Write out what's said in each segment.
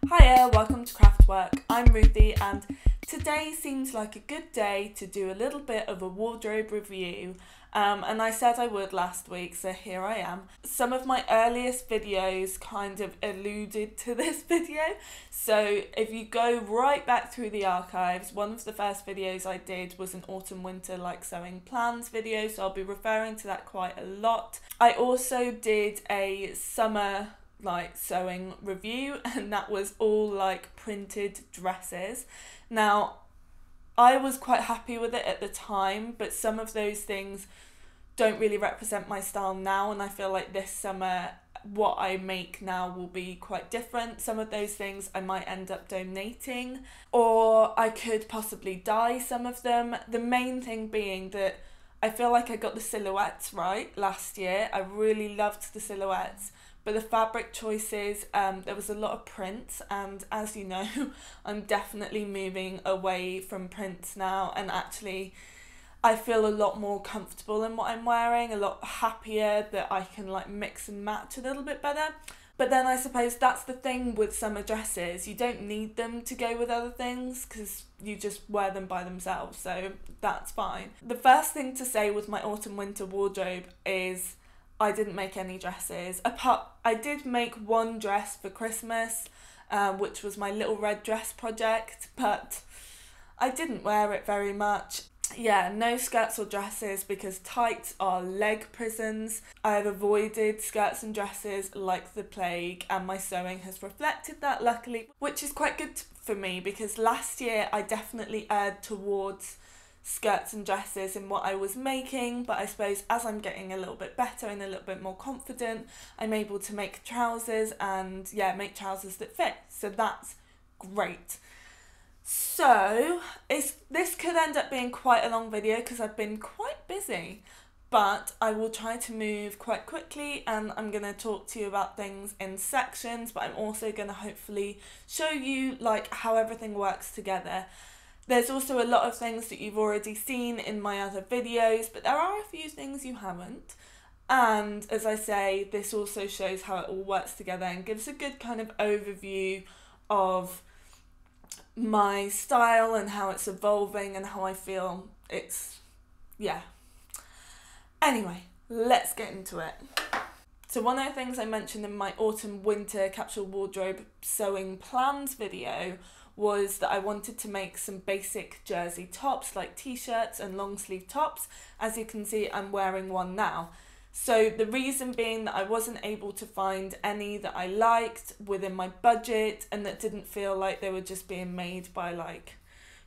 Hiya, welcome to Craftwerk. I'm Ruthie and today seems like a good day to do a little bit of a wardrobe review. And I said I would last week, so here I am. Some of my earliest videos kind of alluded to this video, so if you go right back through the archives, one of the first videos I did was an autumn-winter like sewing plans video, so I'll be referring to that quite a lot. I also did a summer like sewing review, and that was all like printed dresses. Now I was quite happy with it at the time, but some of those things don't really represent my style now, and I feel like this summer what I make now will be quite different. Some of those things I might end up donating, or I could possibly dye some of them. The main thing being that I feel like I got the silhouettes right last year. I really loved the silhouettes, but the fabric choices, there was a lot of prints, and as you know, I'm definitely moving away from prints now, and actually I feel a lot more comfortable in what I'm wearing, a lot happier that I can like mix and match a little bit better. But then I suppose that's the thing with summer dresses, you don't need them to go with other things because you just wear them by themselves, so that's fine. The first thing to say with my autumn-winter wardrobe is I didn't make any dresses. I did make one dress for Christmas, which was my little red dress project, but I didn't wear it very much. Yeah, no skirts or dresses because tights are leg prisons. I have avoided skirts and dresses like the plague, and my sewing has reflected that luckily, which is quite good for me because last year I definitely erred towards skirts and dresses in what I was making, but I suppose as I'm getting a little bit better and a little bit more confident, I'm able to make trousers and make trousers that fit, so that's great. So this could end up being quite a long video because I've been quite busy, but I will try to move quite quickly, and I'm going to talk to you about things in sections, but I'm also going to hopefully show you like how everything works together. There's also a lot of things that you've already seen in my other videos, but there are a few things you haven't. And as I say, this also shows how it all works together and gives a good kind of overview of my style and how it's evolving and how I feel it's, Anyway, let's get into it. So one of the things I mentioned in my autumn-winter capsule wardrobe sewing plans video was that I wanted to make some basic jersey tops like t-shirts and long sleeve tops. As you can see, I'm wearing one now. So the reason being that I wasn't able to find any that I liked within my budget and that didn't feel like they were just being made by like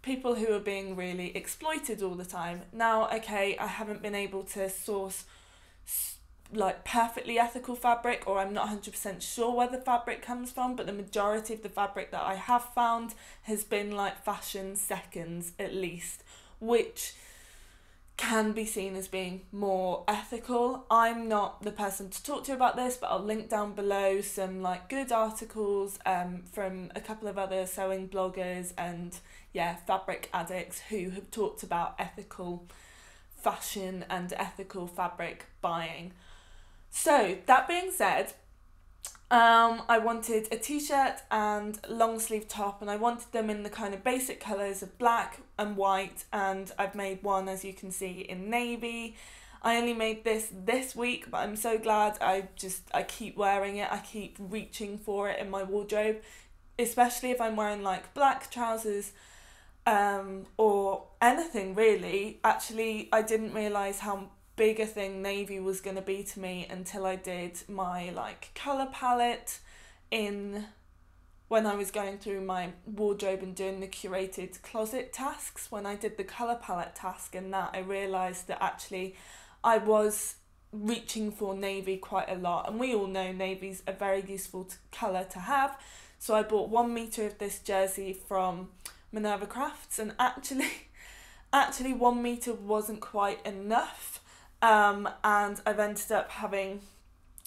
people who are being really exploited all the time. Now, okay, I haven't been able to source like perfectly ethical fabric, or I'm not 100% sure where the fabric comes from, but the majority of the fabric that I have found has been like fashion seconds at least, which can be seen as being more ethical. I'm not the person to talk to about this, but I'll link down below some like good articles from a couple of other sewing bloggers and fabric addicts who have talked about ethical fashion and ethical fabric buying. So that being said, I wanted a t-shirt and long sleeve top, and I wanted them in the kind of basic colours of black and white, and I've made one, as you can see, in navy. I only made this week, but I'm so glad. I keep wearing it, I keep reaching for it in my wardrobe, especially if I'm wearing like black trousers or anything really. Actually, I didn't realise how big a thing navy was going to be to me until I did my like colour palette when I was going through my wardrobe and doing the curated closet tasks. When I did the colour palette task in that, I realised that actually I was reaching for navy quite a lot, and we all know navy's a very useful colour to have. So I bought 1 metre of this jersey from Minerva Crafts, and actually 1 metre wasn't quite enough. And I've ended up having,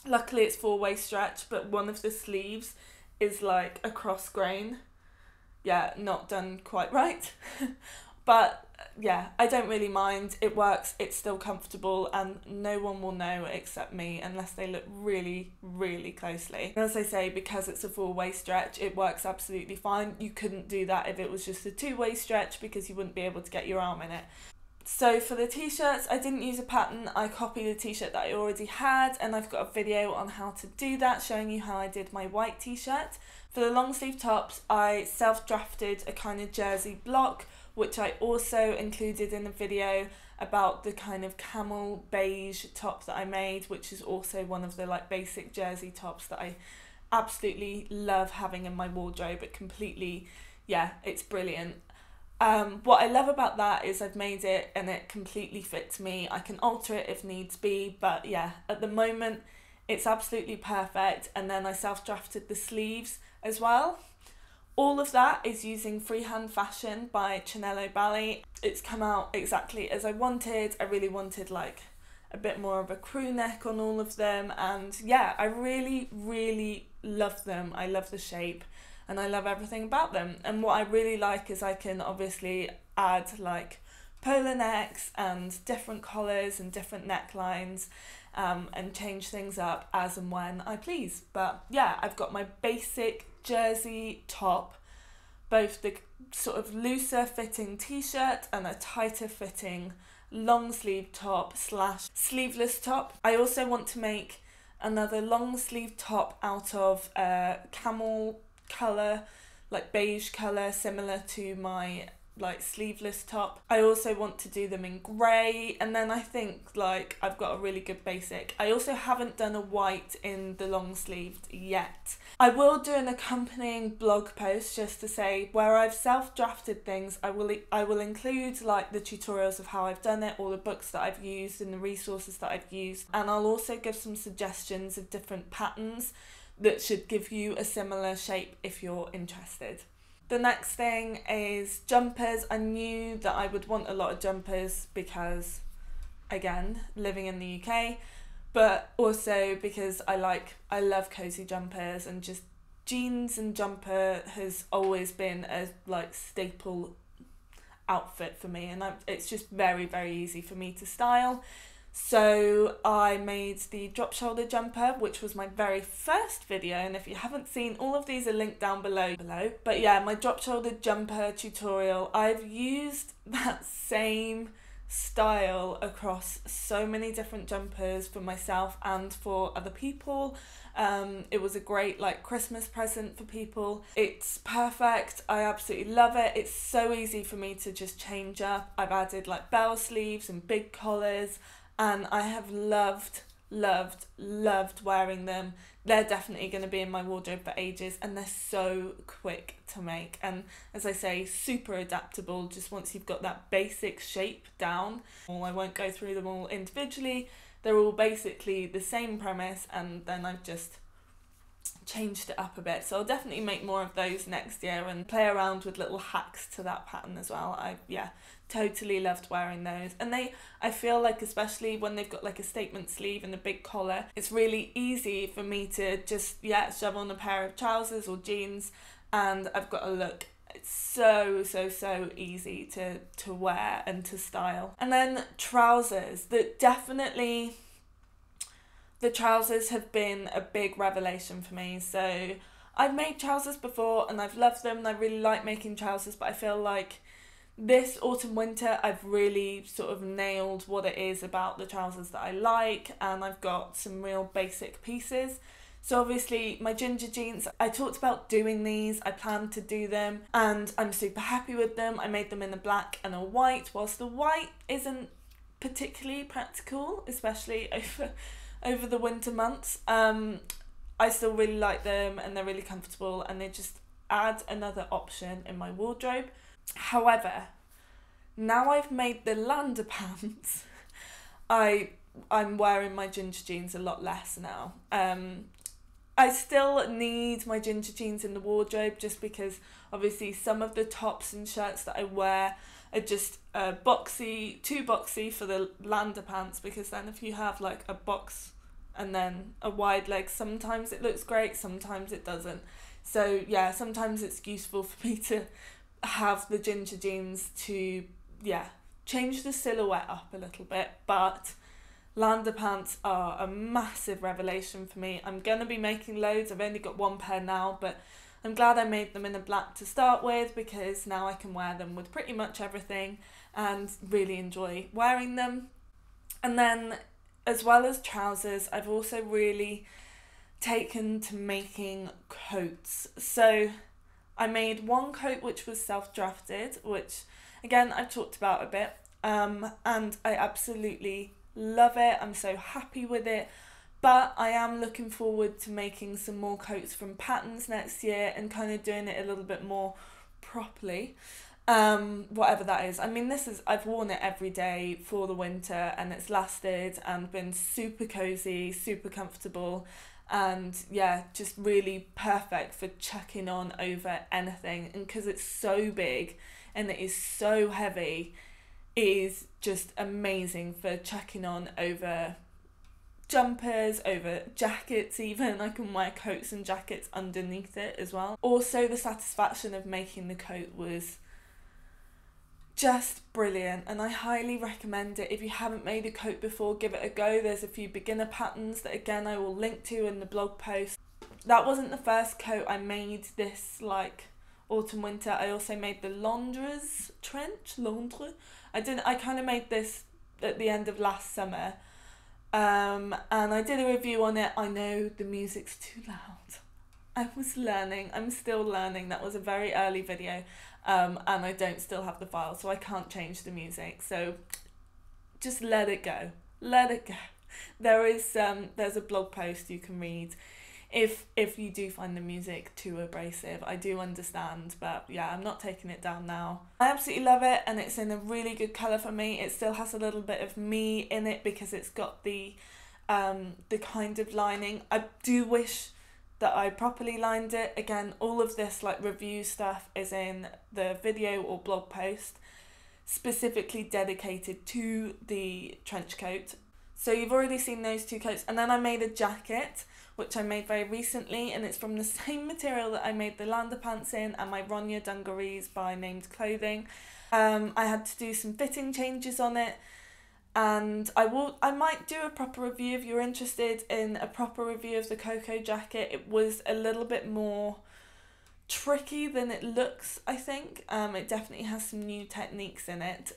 luckily it's 4-way stretch, but one of the sleeves is like a cross grain. Yeah, not done quite right. But yeah, I don't really mind. It works, it's still comfortable, and no one will know except me unless they look really, really closely. And as I say, because it's a full-way stretch, it works absolutely fine. You couldn't do that if it was just a two-way stretch because you wouldn't be able to get your arm in it. So for the t-shirts, I didn't use a pattern. I copied a t-shirt that I already had, and I've got a video on how to do that, showing you how I did my white t-shirt. For the long sleeve tops, I self-drafted a kind of jersey block, which I also included in a video about the kind of camel beige top that I made, which is also one of the like basic jersey tops that I absolutely love having in my wardrobe. It completely, yeah, it's brilliant. What I love about that is I've made it and it completely fits me. I can alter it if needs be, but yeah, at the moment it's absolutely perfect. And then I self-drafted the sleeves as well. All of that is using Freehand Fashion by Chinello Bali. It's come out exactly as I wanted. I really wanted like a bit more of a crew neck on all of them, and yeah, I really, really love them. I love the shape and I love everything about them. And what I really like is I can obviously add like polar necks and different collars and different necklines, and change things up as and when I please. But yeah, I've got my basic jersey top, both the sort of looser fitting t-shirt and a tighter fitting long sleeve top / sleeveless top. I also want to make another long sleeve top out of camel colour, like beige colour, similar to my like sleeveless top. I also want to do them in grey, and then I think like I've got a really good basic. I also haven't done a white in the long sleeved yet. I will do an accompanying blog post just to say where I've self-drafted things. I will include like the tutorials of how I've done it, all the books that I've used and the resources that I've used, and I'll also give some suggestions of different patterns that should give you a similar shape if you're interested. The next thing is jumpers. I knew that I would want a lot of jumpers because, again, living in the UK, but also because I love cozy jumpers, and just jeans and jumper has always been a like staple outfit for me, and it's just very, very easy for me to style. So I made the drop shoulder jumper, which was my very first video, and if you haven't seen, all of these are linked down below. But yeah, my drop shoulder jumper tutorial, I've used that same style across so many different jumpers for myself and for other people. It was a great like Christmas present for people. It's perfect. I absolutely love it. It's so easy for me to just change up. I've added like bell sleeves and big collars, and I have loved wearing them. They're definitely going to be in my wardrobe for ages, and they're so quick to make. And as I say, super adaptable just once you've got that basic shape down. I won't go through them all individually. They're all basically the same premise, and then I've just changed it up a bit. So I'll definitely make more of those next year and play around with little hacks to that pattern as well. I totally loved wearing those, and I feel like, especially when they've got like a statement sleeve and a big collar, it's really easy for me to just shove on a pair of trousers or jeans and I've got a look. It's so easy to wear and to style. And then trousers, the trousers have been a big revelation for me. So I've made trousers before and I've loved them and I really like making trousers, but I feel like this autumn winter I've really sort of nailed what it is about the trousers that I like, and I've got some real basic pieces. So obviously my ginger jeans, I talked about doing these, I plan to do them, and I'm super happy with them. I made them in a black and a white, whilst the white isn't particularly practical, especially over the winter months. I still really like them and they're really comfortable, and they just add another option in my wardrobe. However, now I've made the Lander pants, I'm wearing my ginger jeans a lot less now. I still need my ginger jeans in the wardrobe just because obviously some of the tops and shirts that I wear are just too boxy for the Lander pants, because then if you have like a box and then a wide leg, sometimes it looks great, sometimes it doesn't. So yeah, sometimes it's useful for me to have the ginger jeans to yeah, change the silhouette up a little bit, but Lander pants are a massive revelation for me. I'm going to be making loads. I've only got one pair now, but I'm glad I made them in a black to start with, because now I can wear them with pretty much everything and really enjoy wearing them. And then, as well as trousers, I've also really taken to making coats. So I made one coat which was self-drafted, which again I've talked about a bit, and I absolutely love it. I'm so happy with it. But I am looking forward to making some more coats from patterns next year and kind of doing it a little bit more properly, whatever that is. I mean, I've worn it every day for the winter, and it's lasted and been super cozy, super comfortable, and yeah, just really perfect for chucking on over anything. And because it's so big and it is so heavy, it is just amazing for chucking on over jumpers, over jackets even. I can wear coats and jackets underneath it as well. Also, the satisfaction of making the coat was just brilliant, and I highly recommend it. If you haven't made a coat before, give it a go. There's a few beginner patterns that again I will link to in the blog post. That wasn't the first coat I made this autumn winter. I also made the Londres trench. I kind of made this at the end of last summer. And I did a review on it. I know the music's too loud. I was learning. I'm still learning. That was a very early video, and I don't still have the file, so I can't change the music. So just let it go. Let it go. There's a blog post you can read if you do find the music too abrasive. I do understand, but yeah, I'm not taking it down now. I absolutely love it, and it's in a really good colour for me. It still has a little bit of me in it because it's got the kind of lining. I do wish that I properly lined it. Again, all of this review stuff is in the video or blog post specifically dedicated to the trench coat. So you've already seen those two coats. And then I made a jacket, which I made very recently, and it's from the same material that I made the Lander pants in and my Ronya dungarees by Named Clothing. I had to do some fitting changes on it, and I might do a proper review if you're interested in a proper review of the Coco jacket. It was a little bit more tricky than it looks, I think. It definitely has some new techniques in it,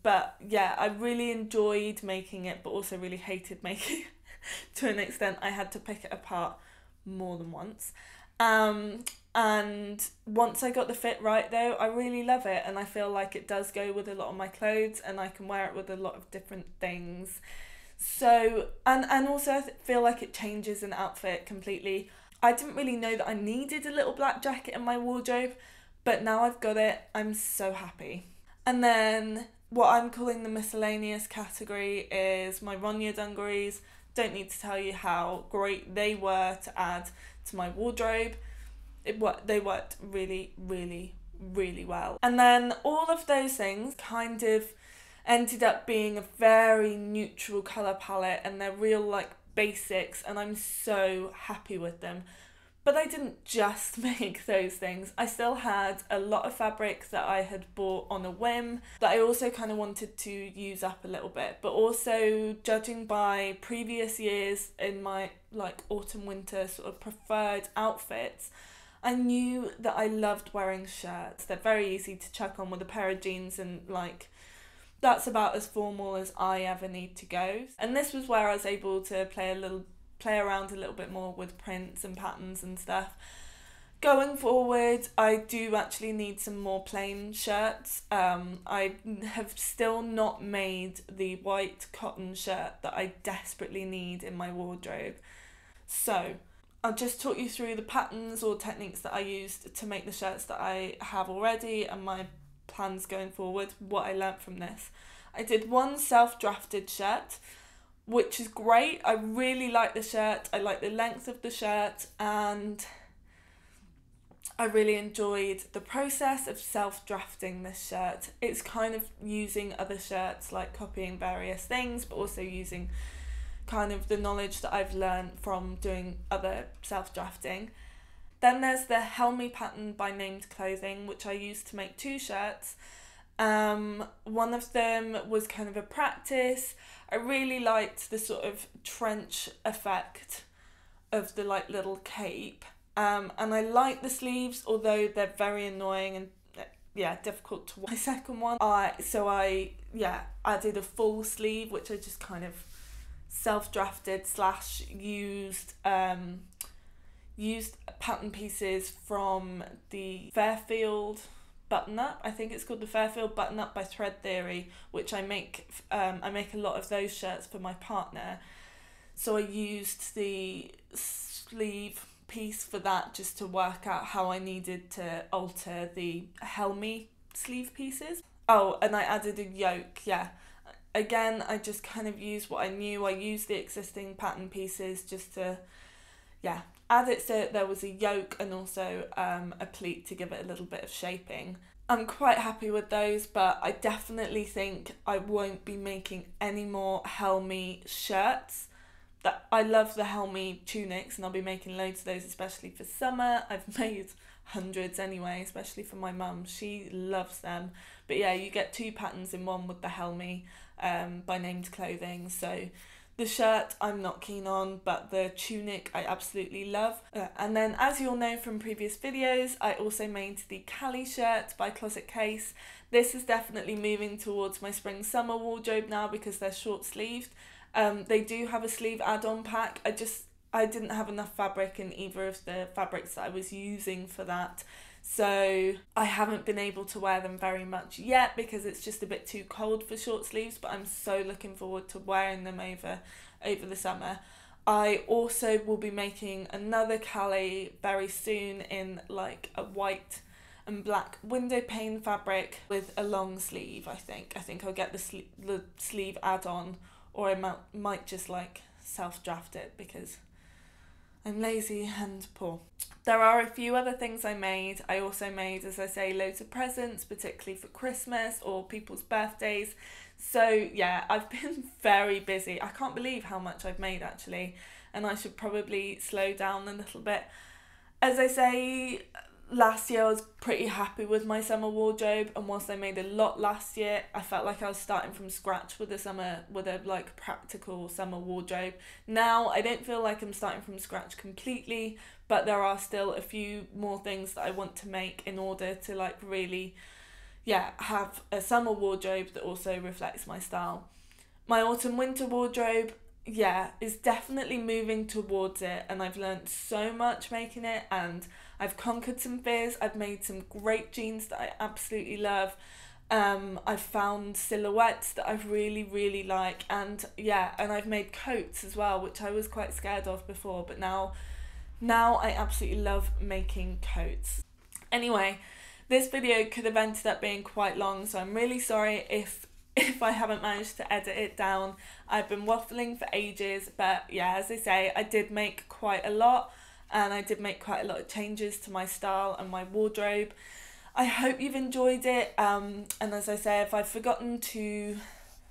but yeah, I really enjoyed making it, but also really hated making it to an extent. I had to pick it apart more than once, and once I got the fit right though, I really love it, and I feel like it does go with a lot of my clothes, and I can wear it with a lot of different things. So and also I feel like it changes an outfit completely. I didn't really know that I needed a little black jacket in my wardrobe, but now I've got it, I'm so happy. And then what I'm calling the miscellaneous category is my Ronya dungarees. Don't need to tell you how great they were to add to my wardrobe. They worked really, really, really well. And then all of those things kind of ended up being a very neutral colour palette, and they're real basics, and I'm so happy with them. But I didn't just make those things. I still had a lot of fabric that I had bought on a whim that I also kind of wanted to use up a little bit. But also, judging by previous years in my autumn winter sort of preferred outfits, I knew that I loved wearing shirts. They're very easy to chuck on with a pair of jeans, and that's about as formal as I ever need to go. And this was where I was able to play around a little bit more with prints and patterns and stuff. Going forward, I do actually need some more plain shirts. I have still not made the white cotton shirt that I desperately need in my wardrobe. So I'll just talk you through the patterns or techniques that I used to make the shirts that I have already, and my plans going forward, what I learnt from this. I did one self-drafted shirt, which is great. I really like the shirt. I like the length of the shirt, and I really enjoyed the process of self-drafting this shirt. It's kind of using other shirts, copying various things, but also using kind of the knowledge that I've learned from doing other self-drafting. Then there's the Helmi Pattern by Named Clothing, which I used to make two shirts. One of them was kind of a practice. I really liked the sort of trench effect of the like little cape. And I like the sleeves, although they're very annoying and difficult to wear. My second one, I added a full sleeve, which I just kind of self-drafted / used pattern pieces from the Fairfield button-up. I think it's called the Fairfield button-up by Thread Theory, which I make a lot of those shirts for my partner. So I used the sleeve piece for that just to work out how I needed to alter the Helmi sleeve pieces. Oh, and I added a yoke, Again, I just kind of used what I knew. I used the existing pattern pieces just to, add it so there was a yoke and also a pleat to give it a little bit of shaping. I'm quite happy with those, but I definitely think I won't be making any more Helmi shirts. I love the Helmi tunics and I'll be making loads of those, especially for summer. I've made hundreds anyway, especially for my mum. She loves them. But yeah, you get 2 patterns in one with the Helmi by Named Clothing. So the shirt I'm not keen on, but the tunic I absolutely love. And then, as you'll know from previous videos, I also made the Cali shirt by Closet Case. This is definitely moving towards my spring-summer wardrobe now because they're short-sleeved. They do have a sleeve add-on pack. I didn't have enough fabric in either of the fabrics that I was using for that. So I haven't been able to wear them very much yet because it's just a bit too cold for short sleeves, but I'm so looking forward to wearing them over the summer. I also will be making another Cali very soon in like a white and black window pane fabric with a long sleeve, I think. I think I'll get the sleeve add-on, or I might just like self-draft it because I'm lazy and poor. There are a few other things I made. I also made, as I say, loads of presents, particularly for Christmas or people's birthdays. So yeah, I've been very busy. I can't believe how much I've made actually, and I should probably slow down a little bit. As I say, last year I was pretty happy with my summer wardrobe, and whilst I made a lot last year, I felt like I was starting from scratch with a like practical summer wardrobe. Now I don't feel like I'm starting from scratch completely, but there are still a few more things that I want to make in order to like really have a summer wardrobe that also reflects my style. My autumn winter wardrobe is definitely moving towards it, and I've learned so much making it, and I've conquered some fears. I've made some great jeans that I absolutely love. I've found silhouettes that I really, really like, and I've made coats as well, which I was quite scared of before, but now I absolutely love making coats. Anyway, this video could have ended up being quite long, so I'm really sorry if I haven't managed to edit it down. I've been waffling for ages, but yeah, as I say, I did make quite a lot, and I did make quite a lot of changes to my style and my wardrobe. I hope you've enjoyed it, and as I say, if I've forgotten to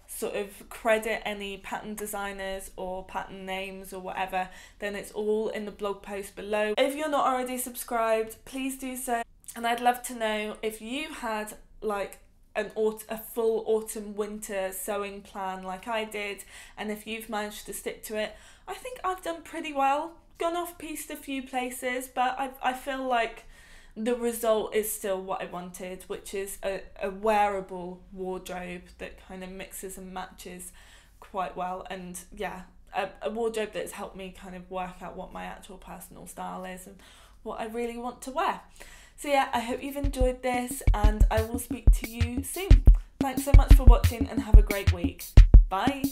sort of credit any pattern designers or pattern names or whatever, then it's all in the blog post below. If you're not already subscribed, please do so, and I'd love to know if you had like a full autumn winter sewing plan like I did, and if you've managed to stick to it. I think I've done pretty well, gone off piste a few places, but I feel like the result is still what I wanted, which is a wearable wardrobe that kind of mixes and matches quite well, and a wardrobe that's helped me kind of work out what my actual personal style is and what I really want to wear. So yeah, I hope you've enjoyed this, and I will speak to you soon. Thanks so much for watching, and have a great week. Bye!